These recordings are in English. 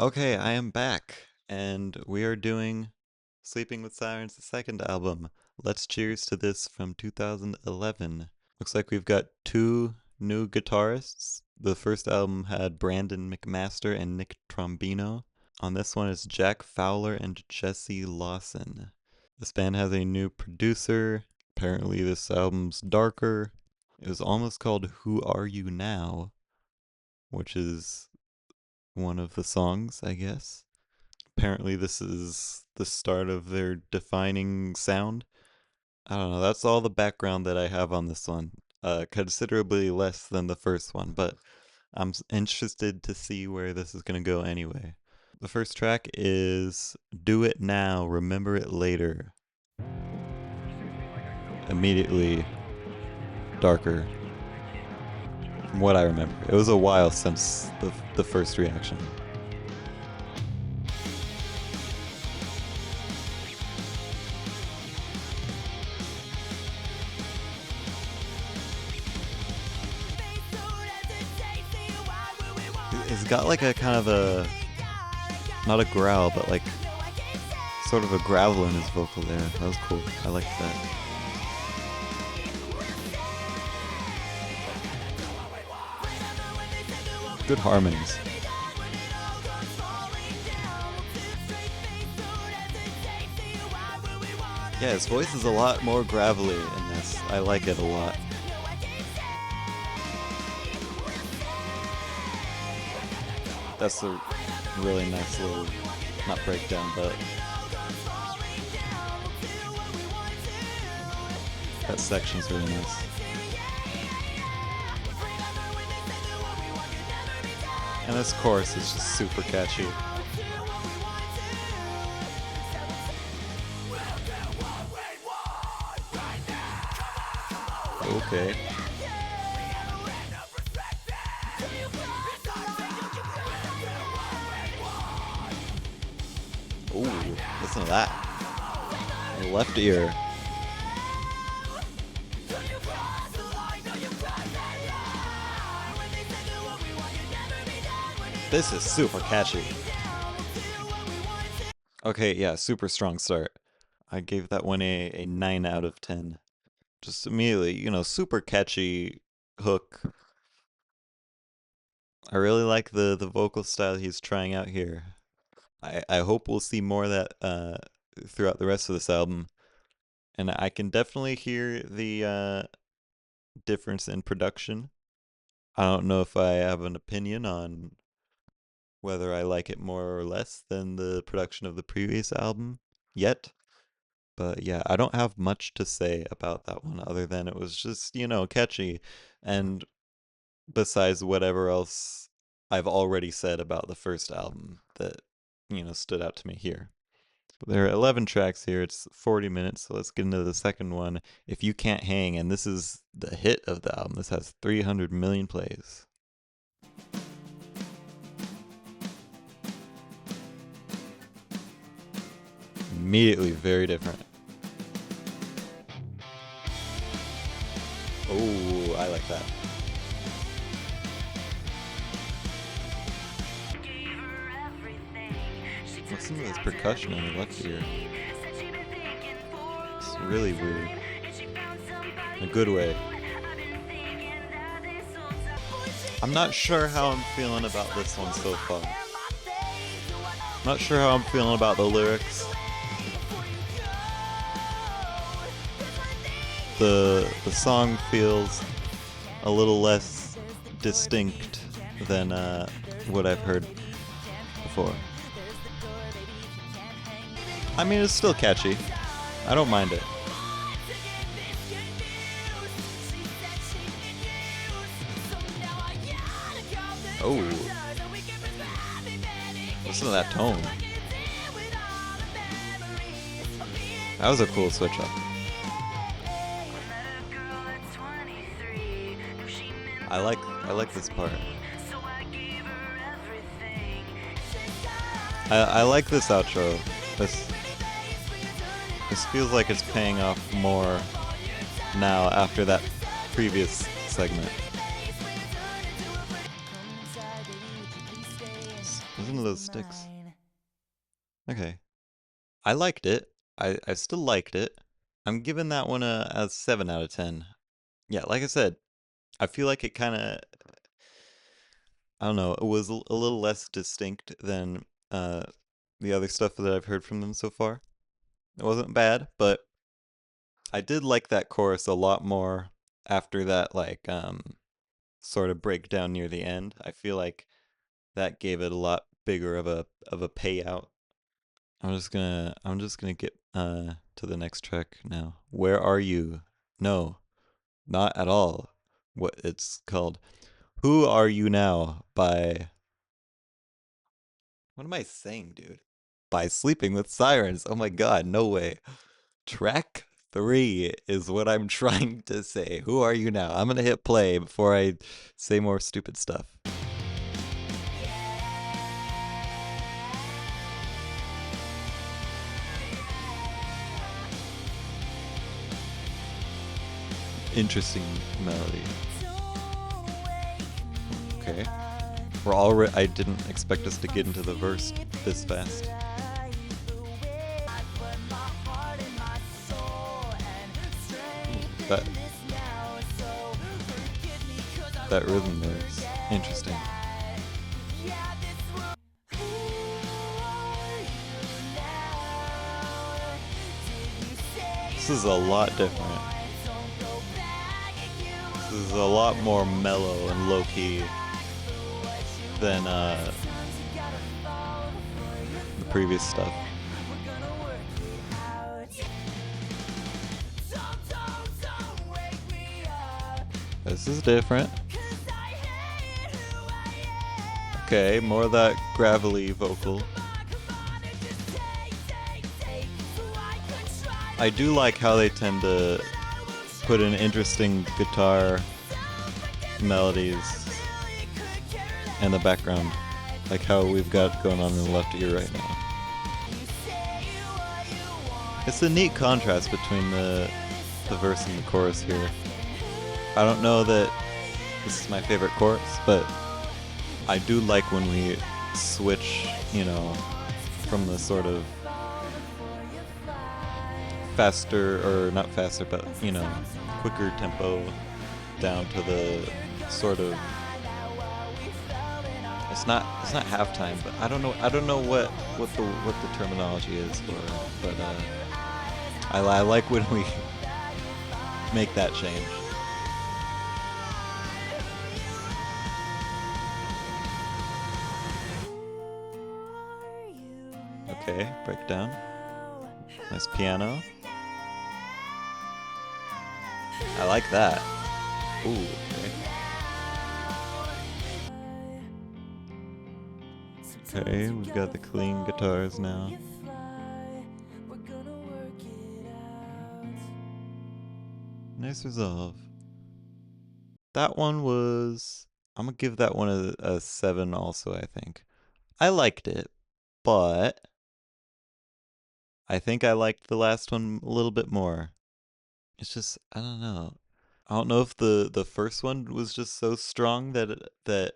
Okay, I am back, and we are doing Sleeping with Sirens, the second album. Let's cheers to this from 2011. Looks like we've got two new guitarists. The first album had Brandon McMaster and Nick Trombino. On this one is Jack Fowler and Jesse Lawson. This band has a new producer. Apparently, this album's darker. It was almost called Who Are You Now, which is one of the songs, I guess. Apparently, this is the start of their defining sound. I don't know, that's all the background that I have on this one. Considerably less than the first one, but interested to see where this is going to go anyway. The first track is Do It Now, Remember It Later. Immediately darker from what I remember. It was a while since the first reaction. It's got like a kind of a, not a growl, but like sort of a gravel in his vocal there. That was cool. I liked that. Good harmonies. Yeah, his voice is a lot more gravelly in this. I like it a lot. That's a really nice little, not breakdown, but that section's really nice. And this chorus is just super catchy. Okay. Ooh, listen to that. My left ear. This is super catchy. Okay, yeah, super strong start. I gave that one a 9 out of 10. Just immediately, super catchy hook. I really like the vocal style he's trying out here. I hope we'll see more of that throughout the rest of this album. And I can definitely hear the difference in production. I don't know if I have an opinion on whether I like it more or less than the production of the previous album yet. But yeah, I don't have much to say about that one other than it was just, catchy. And besides whatever else I've already said about the first album that, stood out to me here. There are 11 tracks here. It's 40 minutes, so let's get into the second one. If You Can't Hang, and this is the hit of the album. This has 300 million plays. Immediately very different. Oh, I like that. Listen to this percussion in the left ear. It's really weird. In a good way. I'm not sure how I'm feeling about this one so far. I'm not sure how I'm feeling about the lyrics. The song feels a little less distinct than what I've heard before. I mean, it's still catchy. I don't mind it. Oh. Listen to that tone. That was a cool switch up. I like this part. I like this outro. This feels like it's paying off more now after that previous segment. Listen to those sticks. Okay. I liked it. I still liked it. I'm giving that one a 7 out of 10. Yeah, like I said, I feel like it kind of, I don't know, it was a little less distinct than the other stuff that I've heard from them so far. It wasn't bad, but I did like that chorus a lot more after that, like, sort of breakdown near the end. I feel like that gave it a lot bigger of a payout. I'm just gonna get to the next track now. Where Are You? No, not at all. What it's called. Who Are You Now by, what am I saying, dude? By Sleeping with Sirens. Oh my god, no way. Track 3 is what I'm trying to say. Who Are You Now? I'm gonna hit play before I say more stupid stuff. Interesting melody. Okay. We're already. I didn't expect us to get into the verse this fast. That that rhythm there is interesting. This is a lot different. This is a lot more mellow and low-key than the previous stuff. This is different. Okay, more of that gravelly vocal. I do like how they tend to put in interesting guitar melodies in the background, like how we've got going on in the left ear right now. It's a neat contrast between the verse and the chorus here. I don't know that this is my favorite chorus, but I do like when we switch, you know, from the sort of faster, or not faster, but, you know, quicker tempo down to the sort of, it's not halftime, but I don't know what the terminology is for it, but I like when we make that change. Okay, breakdown. Nice piano. I like that. Ooh, okay. Okay, we've got the clean guitars now. Nice resolve. That one was, I'm gonna give that one a 7 also, I think. I liked it, but I think I liked the last one a little bit more. It's just, I don't know. I don't know if the first one was just so strong that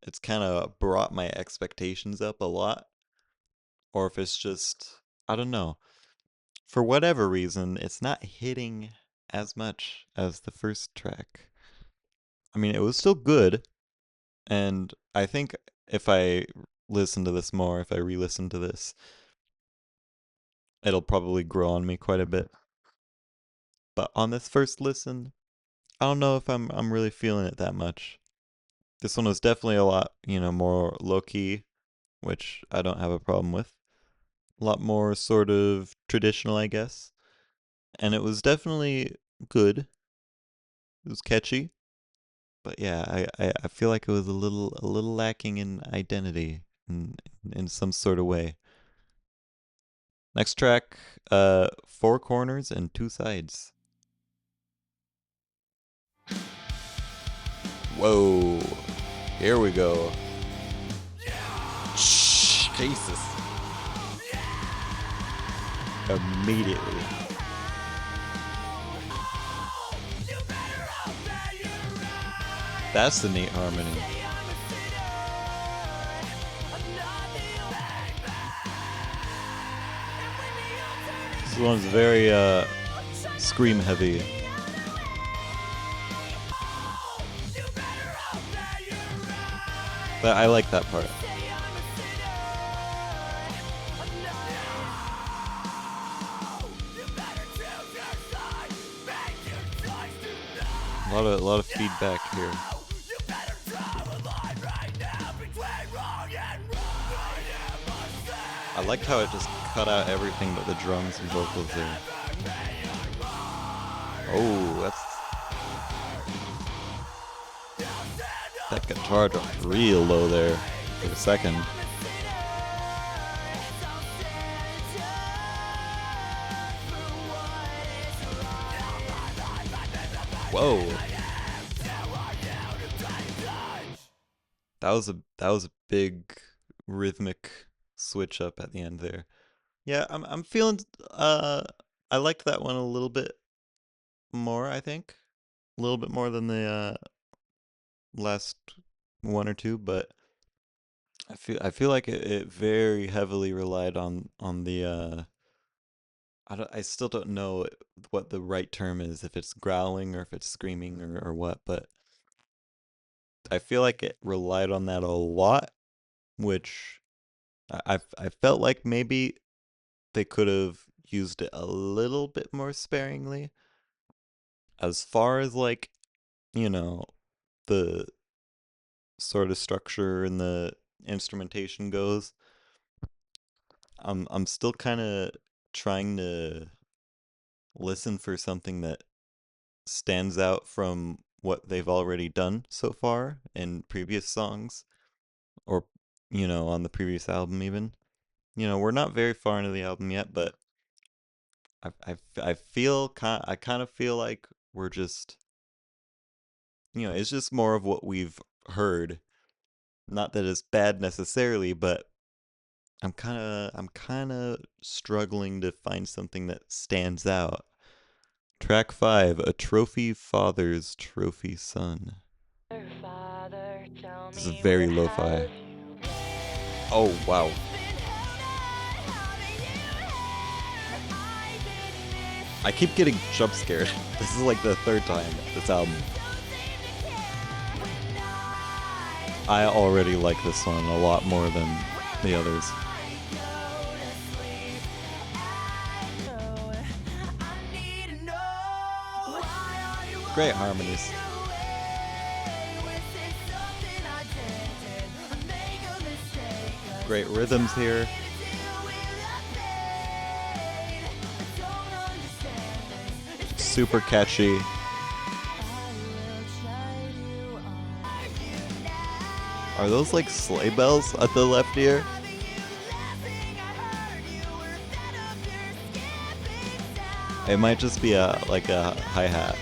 it's kind of brought my expectations up a lot, or if it's just, I don't know. For whatever reason, it's not hitting as much as the first track. I mean, it was still good, and I think if I listen to this more, if I re-listen to this, it'll probably grow on me quite a bit. But on this first listen, I don't know if I'm really feeling it that much. This one was definitely a lot, you know, more low-key, which I don't have a problem with. A lot more sort of traditional, I guess. And it was definitely good. It was catchy. But yeah, I feel like it was a little lacking in identity in some sort of way. Next track, Four Corners and Two Sides. Whoa, here we go. Jesus. Immediately. That's the neat harmony. one's very scream heavy. But I like that part. A lot of feedback here. I liked how it just cut out everything but the drums and vocals there. Oh, that guitar dropped real low there for a second. Whoa. That was a big rhythmic switch up at the end there. Yeah, I'm feeling I liked that one a little bit more, I think. A little bit more than the last one or two, but I feel like it very heavily relied on the I still don't know what the right term is, if it's growling or if it's screaming or what, but I feel like it relied on that a lot, which I felt like maybe they could have used it a little bit more sparingly. As far as like, you know, the sort of structure and the instrumentation goes, I'm still kind of trying to listen for something that stands out from what they've already done so far in previous songs, or on the previous album even. We're not very far into the album yet, but I kind of feel like we're just, it's just more of what we've heard. Not that it's bad necessarily, but I'm kind of struggling to find something that stands out. Track 5, A Trophy Father's Trophy Son. This is very lo-fi. Oh, wow. I keep getting jump scared. This is like the third time this album. I already like this one a lot more than the others. Great harmonies. Great rhythms here. Super catchy. Are those like sleigh bells at the left ear? It might just be a hi-hat.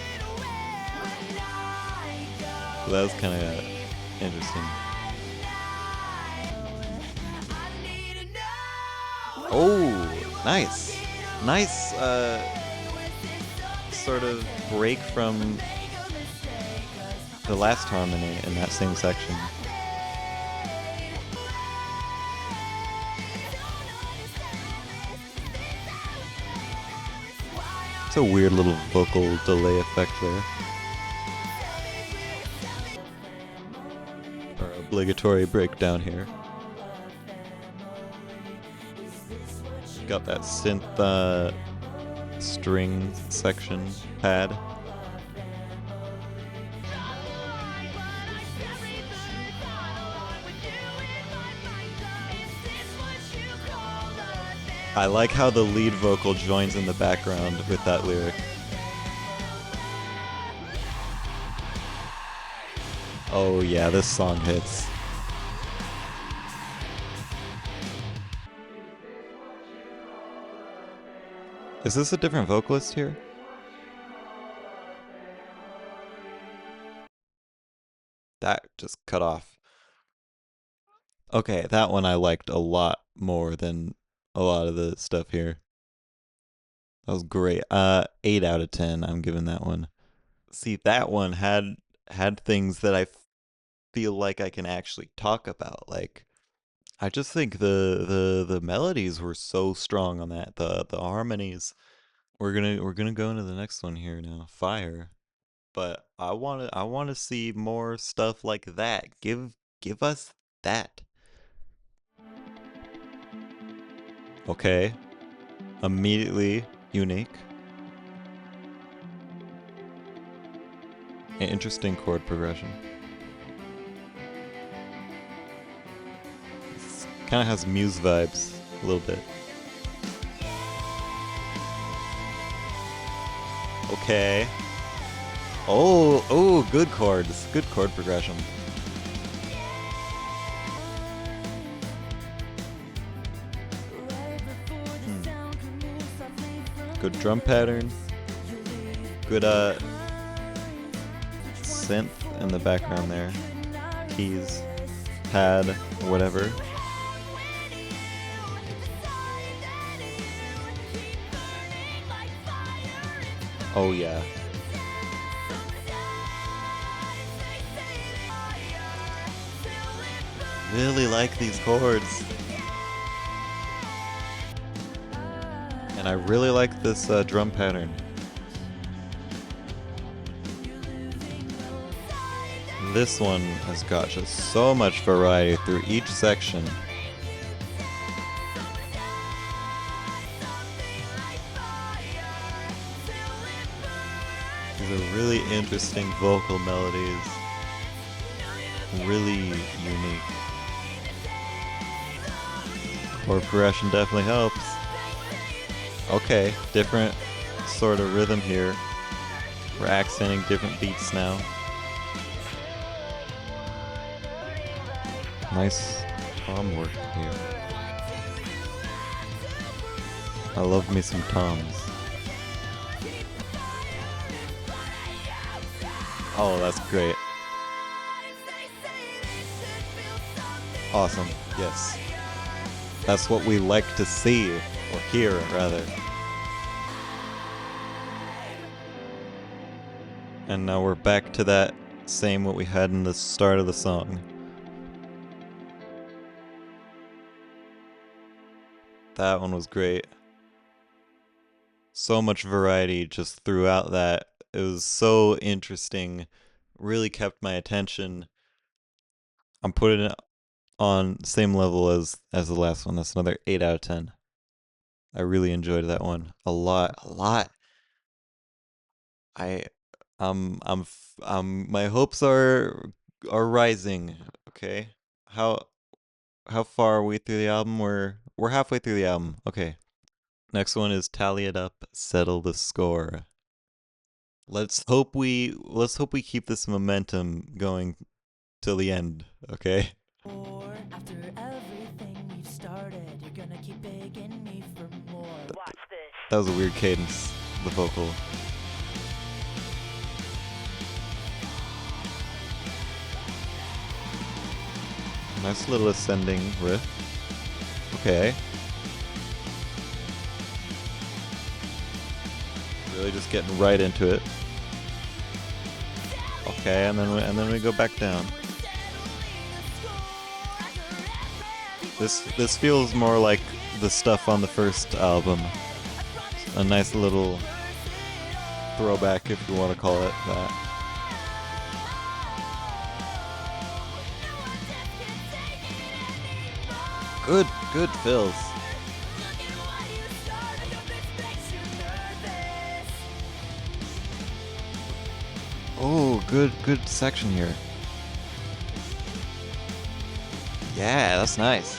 So that was kind of interesting. Oh, nice. Nice sort of break from the last harmony in that same section. It's a weird little vocal delay effect there. Our obligatory breakdown here. Got that synth string section pad. I like how the lead vocal joins in the background with that lyric. Oh yeah, this song hits. Is this a different vocalist here? That just cut off. Okay, that one I liked a lot more than a lot of the stuff here. That was great. 8 out of 10, I'm giving that one. See, that one had things that I feel like I can actually talk about. Like, I just think the melodies were so strong on that. The harmonies. We're gonna go into the next one here now. Fire. But I wanna see more stuff like that. Give us that. Okay. Immediately unique. An interesting chord progression. Kind of has Muse vibes a little bit. Okay. Oh, good chords. Good chord progression. Good drum pattern. Good synth in the background there. Keys, pad, whatever. Oh yeah. Really like these chords. And I really like this drum pattern. This one has got just so much variety through each section. These are really interesting vocal melodies. Really unique. Chord progression definitely helps. Okay, different sort of rhythm here. We're accenting different beats now. Nice tom work here. I love me some toms. Oh, that's great. Awesome, yes. That's what we like to see, or hear, rather. And now we're back to that same what we had in the start of the song. That one was great. So much variety just throughout that. It was so interesting. Really kept my attention. I'm putting it on same level as the last one. That's another 8 out of 10. I really enjoyed that one a lot, a lot. I my hopes are rising. Okay, how far are we through the album? We're halfway through the album. Okay, next one is Tally It Up, Settle the Score. Let's hope we keep this momentum going till the end. Okay. After everything we've started, you're gonna keep begging me for more. Watch this. That was a weird cadence. The vocal. Nice little ascending riff. Okay. Really just getting right into it. Okay, and then we go back down. This feels more like the stuff on the first album. A nice little throwback, if you want to call it that. Good fills. Oh, good section here. Yeah, that's nice.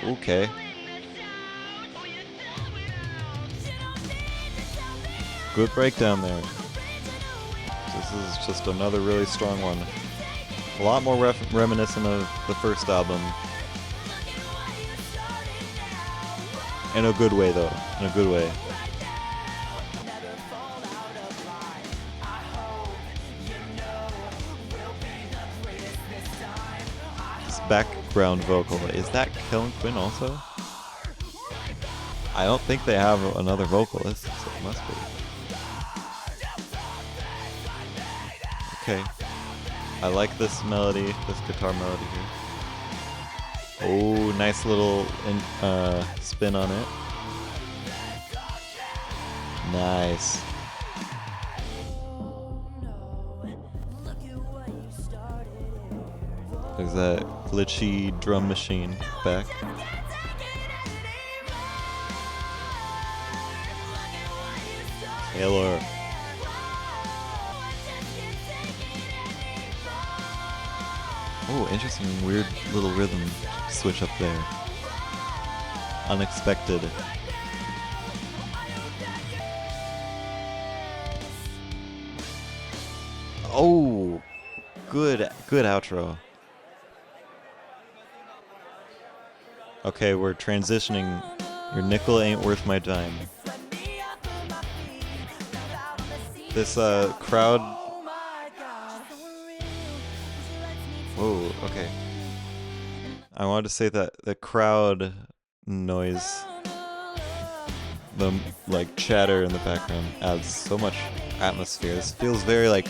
Okay. Good breakdown there. This is just another really strong one. A lot more reminiscent of the first album. In a good way, though. In a good way. This background vocal, is that Kellen Quinn also? I don't think they have another vocalist, so it must be. Okay. I like this melody, this guitar melody here. Oh, nice little spin on it. Nice. There's that glitchy drum machine back. Taylor. Oh, interesting, weird little rhythm switch up there. Unexpected. Oh, good outro. Okay, we're transitioning. Your nickel ain't worth my dime. This crowd. Whoa, okay. I wanted to say that the crowd noise, the like chatter in the background, adds so much atmosphere. This feels very like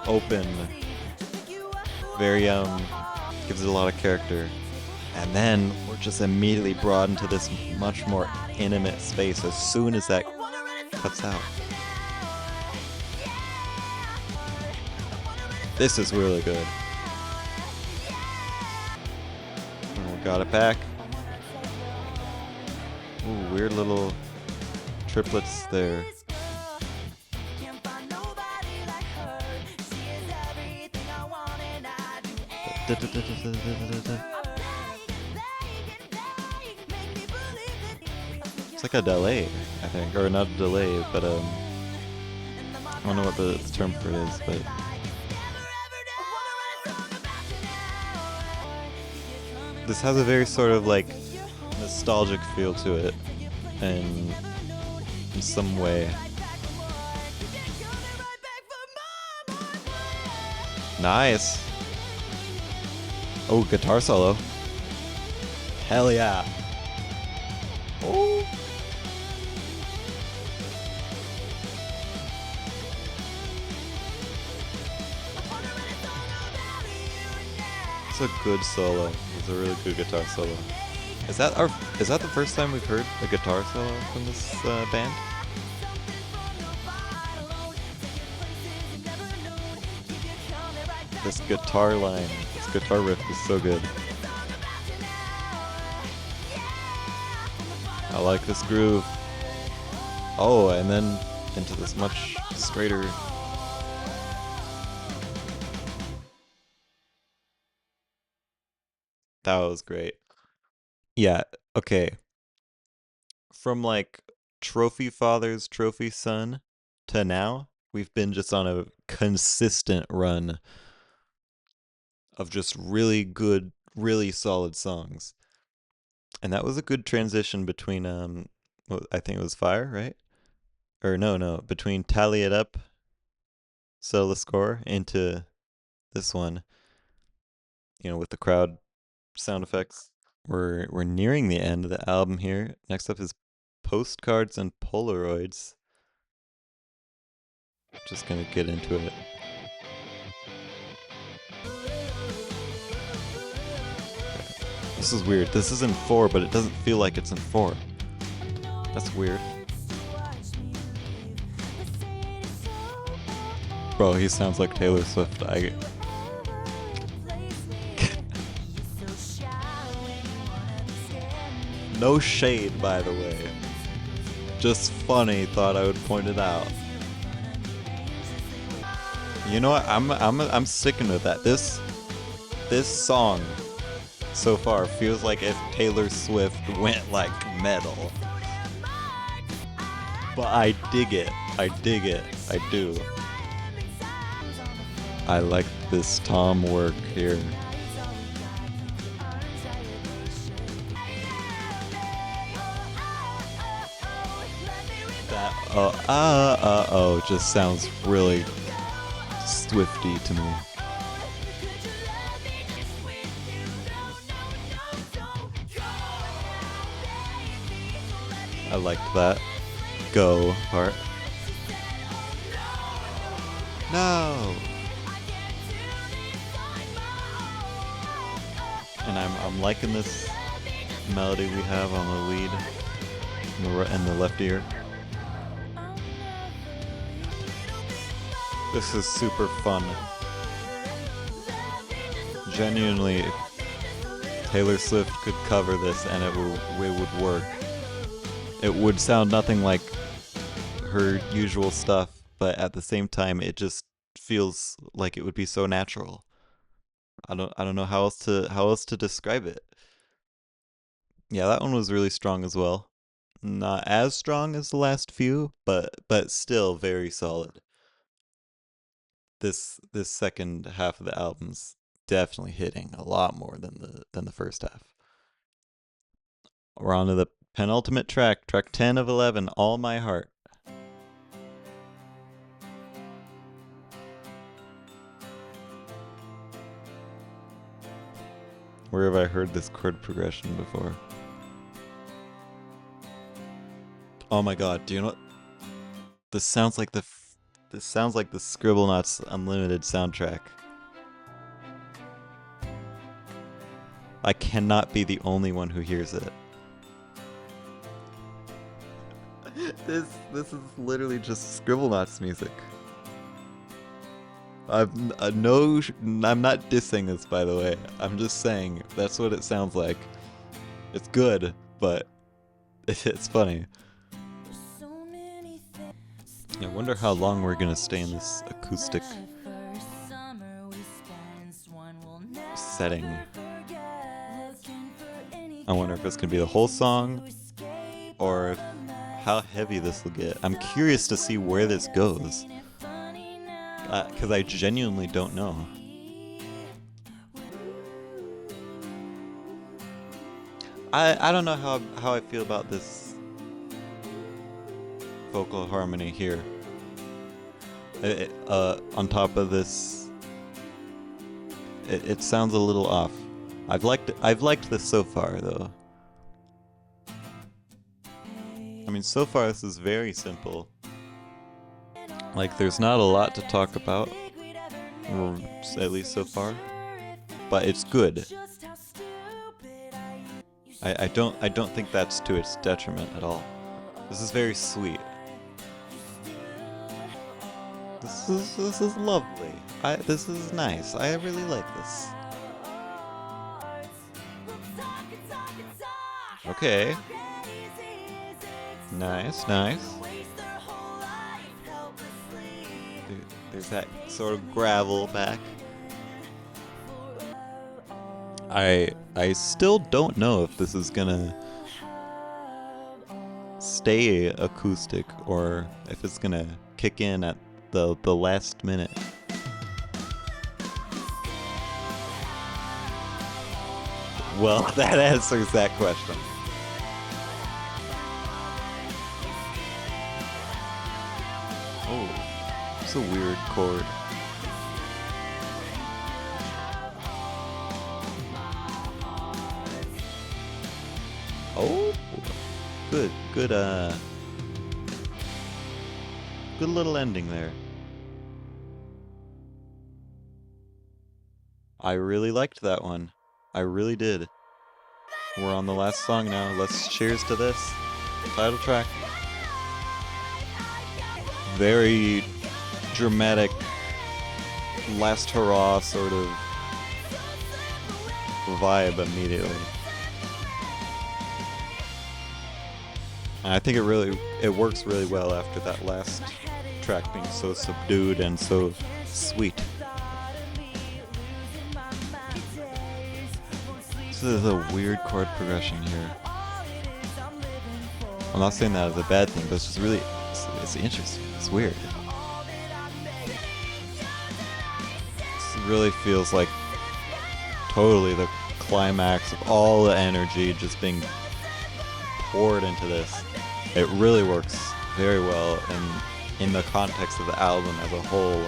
open, very gives it a lot of character. And then we're just immediately brought into this much more intimate space as soon as that cuts out. This is really good. And we got it back. Ooh, weird little triplets there. It's like a delay, I think, or not a delay, but I don't know what the term for it is, but this has a very sort of like nostalgic feel to it, and in some way. Nice. Oh, guitar solo. Hell yeah. Oh. It's a good solo. It's a really good guitar solo. Is that the first time we've heard a guitar solo from this band? This guitar line, this guitar riff is so good. I like this groove. Oh, and then into this much straighter. That was great. Yeah, okay. From like Trophy Father's Trophy Son to now, we've been just on a consistent run of just really good, really solid songs. And that was a good transition between I think it was Fire, right? Or no, between Tally It Up, Settle the Score into this one, with the crowd sound effects. We're nearing the end of the album here. Next up is Postcards and Polaroids. Just gonna get into it. This is weird. This is in 4, but it doesn't feel like it's in 4. That's weird. Bro, he sounds like Taylor Swift. No shade, by the way. Just funny, thought I would point it out. You know what? I'm sticking with that. This song so far feels like if Taylor Swift went like metal. But I dig it. I do. I like this tom work here. That just sounds really Swifty to me. I liked that go part. No. And and I'm liking this melody we have on the lead in the left ear. This is super fun. Genuinely, Taylor Swift could cover this and it would work. It would sound nothing like her usual stuff, but at the same time, it just feels like it would be so natural. I don't know how else to describe it. Yeah, that one was really strong as well. Not as strong as the last few, but still very solid. This second half of the album's definitely hitting a lot more than the first half. We're on to the penultimate track, track 10 of 11, All My Heart. Where have I heard this chord progression before? Oh my god, do you know what? This sounds like the Scribblenauts Unlimited soundtrack. I cannot be the only one who hears it. This is literally just Scribblenauts music. I'm not dissing this, by the way. I'm just saying that's what it sounds like. It's good, but it's funny. I wonder how long we're gonna stay in this acoustic setting. I wonder if it's gonna be the whole song, or how heavy this will get. I'm curious to see where this goes, because I genuinely don't know. I don't know how I feel about this vocal harmony here. On top of this, it sounds a little off. I've liked this so far, though. I mean, so far this is very simple. Like, there's not a lot to talk about, or at least so far, but it's good. I don't think that's to its detriment at all. This is very sweet. This is lovely. This is nice. I really like this. Okay. Nice. There's that sort of gravel back. I still don't know if this is gonna stay acoustic or if it's gonna kick in at the last minute. Well, that answers that question. Oh, it's a weird chord. Oh, good little ending there. I really liked that one. I really did. We're on the last song now. Let's cheers to this. Title track. Very dramatic, last hurrah sort of vibe immediately. And I think it works really well after that last track being so subdued and so sweet. This is a weird chord progression here. I'm not saying that as a bad thing, but it's just really, it's interesting. It's weird. This really feels like totally the climax of all the energy just being poured into this. It really works very well in the context of the album as a whole.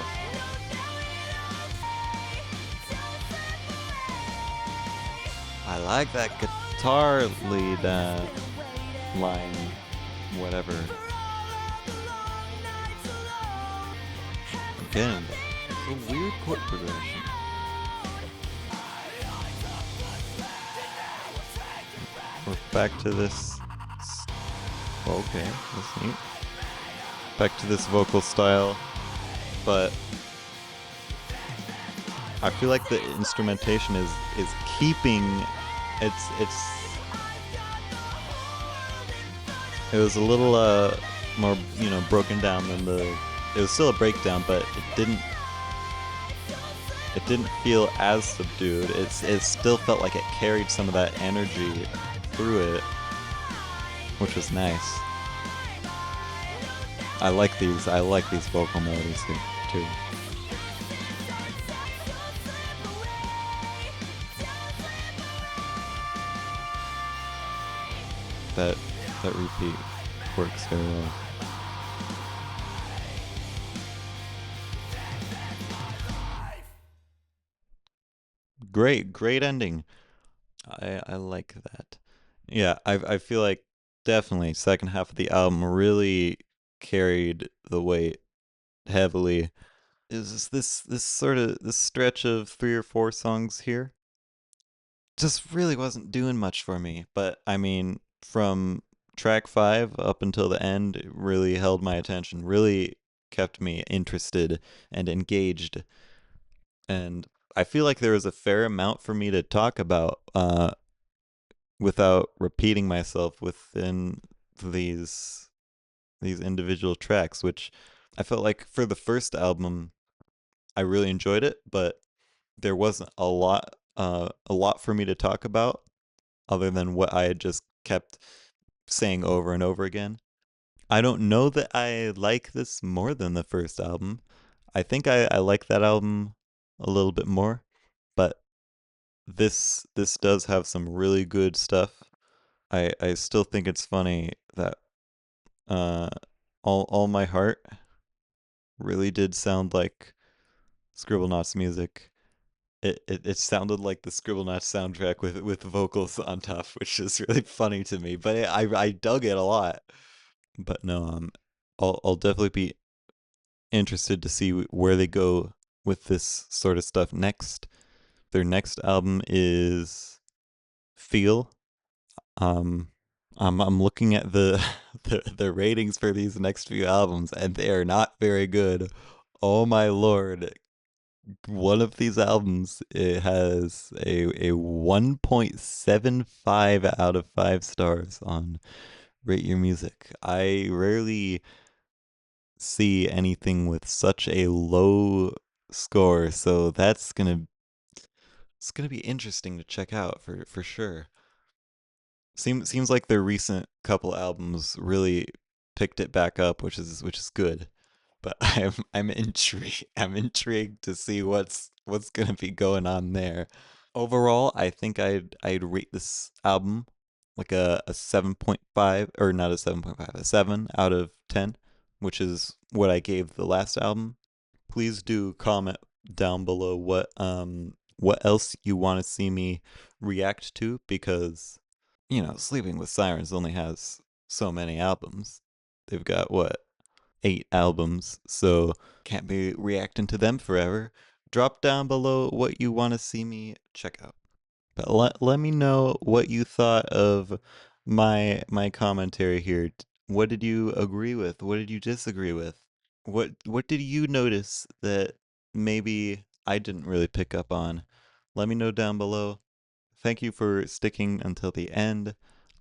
I like that guitar lead line, whatever. Again, it's a weird chord progression. we're back to this. Okay, that's neat. Back to this vocal style, but I feel like the instrumentation is keeping it's it was a little more broken down than the it was still a breakdown, but it didn't feel as subdued. It still felt like it carried some of that energy through it, which was nice. I like these vocal melodies here too. That that repeat works very well. Great ending. I like that. Yeah, I feel like definitely second half of the album really carried the weight heavily. Is this sort of this stretch of 3 or 4 songs here just really wasn't doing much for me. But I mean, from track 5 up until the end, it really held my attention. Really kept me interested and engaged. And I feel like there was a fair amount for me to talk about without repeating myself within these these individual tracks, which I felt like for the first album I really enjoyed it, but there wasn't a lot for me to talk about other than what I had just kept saying over and over again. I don't know that I like this more than the first album. I think I like that album a little bit more, but this does have some really good stuff. I still think it's funny that uh all my heart really did sound like Scribblenauts music. It sounded like the Scribblenauts soundtrack with vocals on top, which is really funny to me. But I dug it a lot. But no, I'll definitely be interested to see where they go with this sort of stuff next. Their next album is Feel. Um, I'm looking at the, the ratings for these next few albums, and they are not very good. Oh my lord! One of these albums it has a 1.75 out of 5 stars on Rate Your Music. I rarely see anything with such a low score, so it's gonna be interesting to check out for sure. Seems like their recent couple albums really picked it back up, which is good. But I'm intrigued to see what's gonna be going on there. Overall, I think I'd rate this album like a 7.5, or not a 7.5, a 7 out of 10, which is what I gave the last album. Please do comment down below what else you want to see me react to, because Sleeping with Sirens only has so many albums. They've got what, 8 albums, so can't be reacting to them forever. Drop down below what you want to see me check out. But let me know what you thought of my commentary here. What did you agree with? What did you disagree with? What did you notice that maybe I didn't really pick up on? Let me know down below. Thank you for sticking until the end.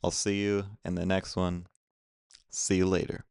I'll see you in the next one. See you later.